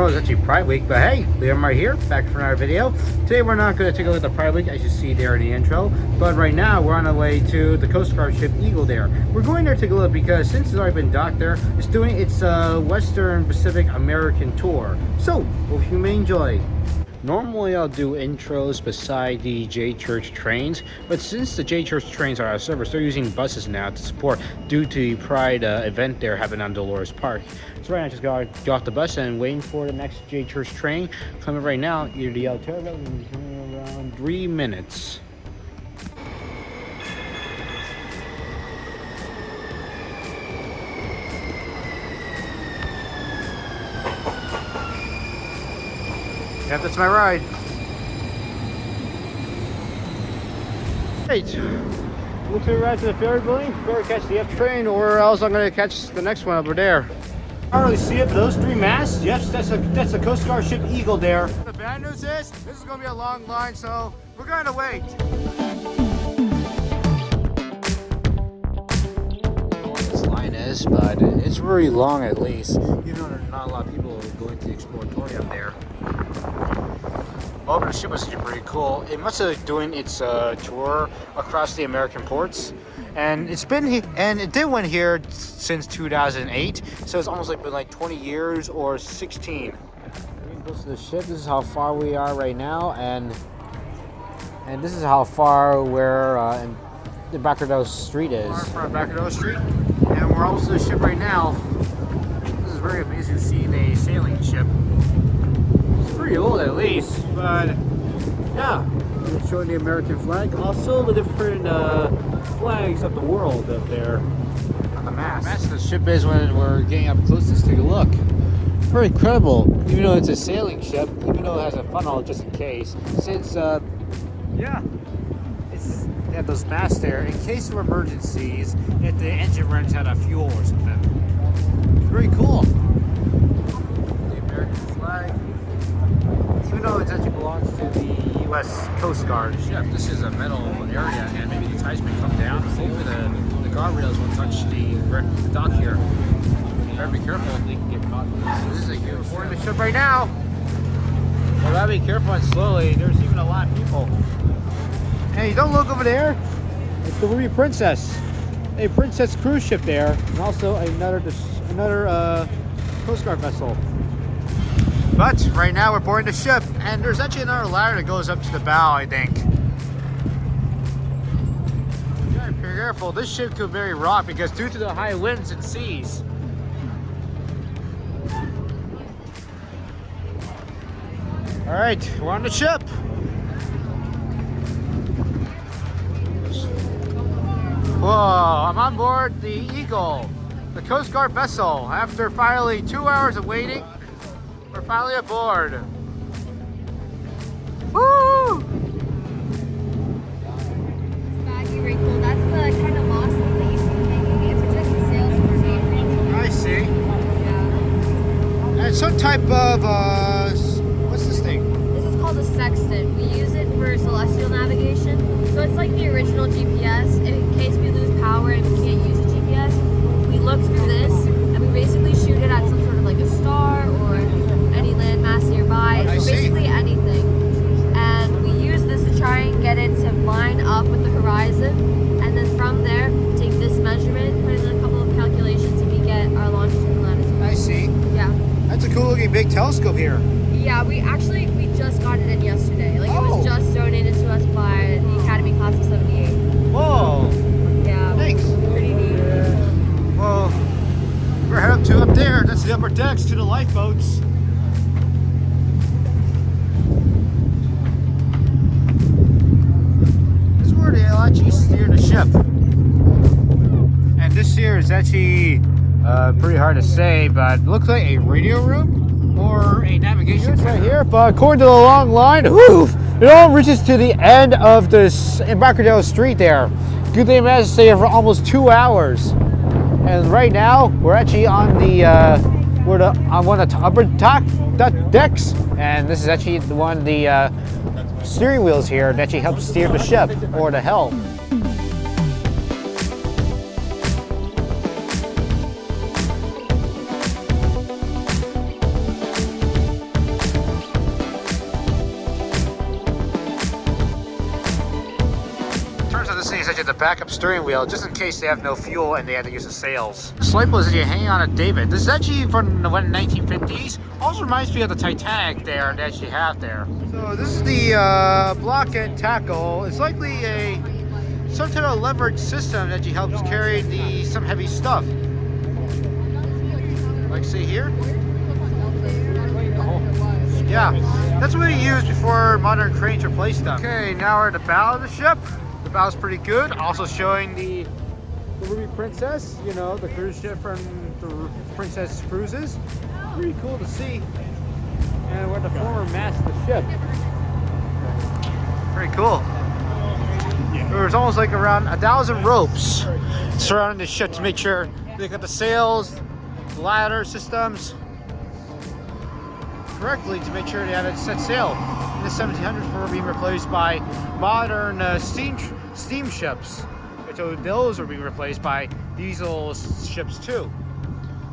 tomorrow is actually Pride Week, but hey, Liam right here, back for another video. Today we're not going to take a look at the Pride Week, as you see there in the intro, but right now we're on our way to the Coast Guard ship Eagle there. We're going there to take a look because since it's already been docked there, it's doing its Western Pacific American tour. So, hope you may enjoy. Normally I'll do intros beside the J Church trains, but since the J Church trains are out of service, they're using buses now to support due to the Pride event they're having on Dolores Park. So right now I just got off the bus and waiting for the next J Church train coming right now, either the Alterra in around 3 minutes. Yep, that's my ride. Right. We'll take a ride to the ferry building, or catch the F train, or else I'm gonna catch the next one over there. I don't really see it, but those three masts, yes, that's a Coast Guard ship Eagle there. The bad news is, this is gonna be a long line, so we're gonna wait. I don't know what this line is, but it's really long at least. Even though there's not a lot of people going to the Exploratorium there. Well, the ship was pretty cool. It must have been doing its tour across the American ports, and it's been and it did went here since 2008. So it's almost like been like 20 years or 16. Getting close to the ship. This is how far we are right now, and this is how far we're in the Embarcadero Street is. We're on Embarcadero Street, and we're almost to the ship right now. This is very amazing to see a sailing ship. Pretty old at least, but yeah, it's showing the American flag, also the different flags of the world up there on the mast. The mast of the ship is when we're getting up close to take a look. Very incredible, even though it's a sailing ship, even though it has a funnel just in case. Since yeah, they have those masts there in case of emergencies if the engine runs out of fuel or something. Very cool. The American flag. Even though it actually belongs to the U.S. Coast Guard ship, this is a metal area, and maybe the ties may come down. Hopefully the guardrails won't touch the dock here. Better be careful if they can get caught. So this is a huge boarding the ship right now. Well, gotta be careful and slowly. There's even a lot of people. Hey, don't look over there. It's the Ruby Princess, a Princess cruise ship there, and also another Coast Guard vessel. But right now we're boarding the ship, and there's actually another ladder that goes up to the bow, I think. Yeah, be careful. This ship could very rock because due to the high winds and seas. All right, we're on the ship. Whoa, I'm on board the Eagle, the Coast Guard vessel. After finally 2 hours of waiting, we're finally aboard. Woo! It's baggy wrinkle. That's the kind of moss that you see hanging. It protects the sails from rain. I see. Yeah. And some type of what's this thing? This is called a sextant. We use it for celestial navigation. So it's like the original GPS. In case we lose power and we can't use a GPS, we look through this and we basically shoot it at some sort of like a star or any landmass nearby, basically anything. And we use this to try and get it to line up with the horizon, and then from there take this measurement, put in a couple of calculations, and we get our longitude and latitude. I see. Yeah. That's a cool looking big telescope here. Yeah, we just got it in yesterday. Like it was just donated to us by the Academy class of 78. Whoa. Yeah. Thanks. Pretty neat. Well, we're headed up there. That's the upper decks to the lifeboats. This is where they actually steer the ship. And this here is actually pretty hard to say, but it looks like a radio room or a navigation right here. But according to the long line, whew, it all reaches to the end of this Embarcadero Street there. Good thing I stay here for almost 2 hours. And right now, we're actually on on one of the upper decks, and this is actually the steering wheels here that actually help steer the ship, or the helm. So this thing is actually the backup steering wheel, just in case they have no fuel and they have to use the sails. This lipo is actually hanging on a davit. This is actually from the 1950s. Also reminds me of the Titanic there they actually have there. So this is the block and tackle. It's likely some type of leverage system that helps carry some heavy stuff. Like see here. Yeah, that's what we used before modern cranes replaced them. Okay, now we're at the bow of the ship. The bow's pretty good. Also showing the Ruby Princess, you know, the cruise ship from the Princess Cruises. Pretty cool to see. And we're at the former mast of the ship. Pretty cool. There's almost like around 1,000 ropes surrounding the ship to make sure they got the sails, the ladder systems correctly to make sure they have it set sail. In the 1700s, were being replaced by modern steamships. So those are being replaced by diesel ships too.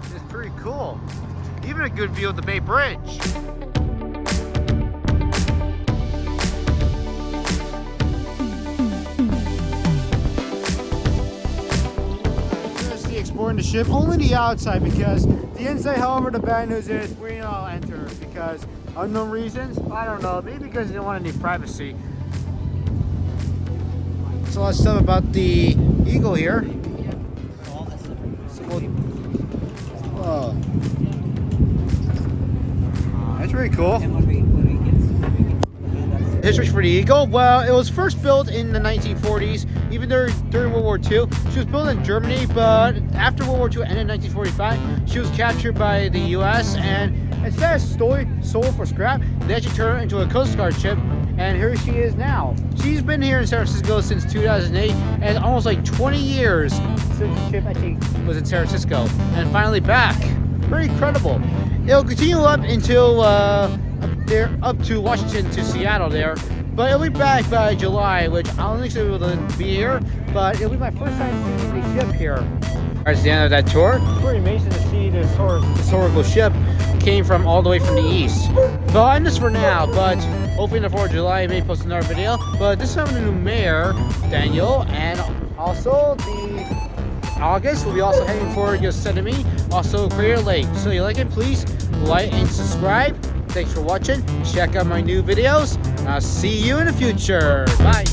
It's pretty cool. Even a good view of the Bay Bridge. Just the exploring the ship, only the outside, because the inside, however, the bad news is we're not allowed to enter because unknown reasons. I don't know, maybe because they don't want any privacy. There's a lot of stuff about the Eagle here. Oh, that's pretty cool. History for the Eagle. Well, it was first built in the 1940s, even during World War II. She was built in Germany, but after World War II ended in 1945, she was captured by the US, and instead of sold for scrap, they actually turned her into a Coast Guard ship, and here she is now. She's been here in San Francisco since 2008, and almost like 20 years since the ship actually was in San Francisco, and finally back. Pretty incredible. It'll continue up until up to Washington to Seattle there, but it'll be back by July, which I don't think so will be here, but it'll be my first time seeing the ship here. That's the end of that tour. It's pretty amazing to see this historical ship came from all the way from the east. But I'll end this for now, but hopefully in the 4th of July I may post another video. But this time the new mayor, Daniel, and also the August will be also heading for Yosemite, also Crater Lake. So if you like it, please like and subscribe. Thanks for watching. Check out my new videos. I'll see you in the future. Bye.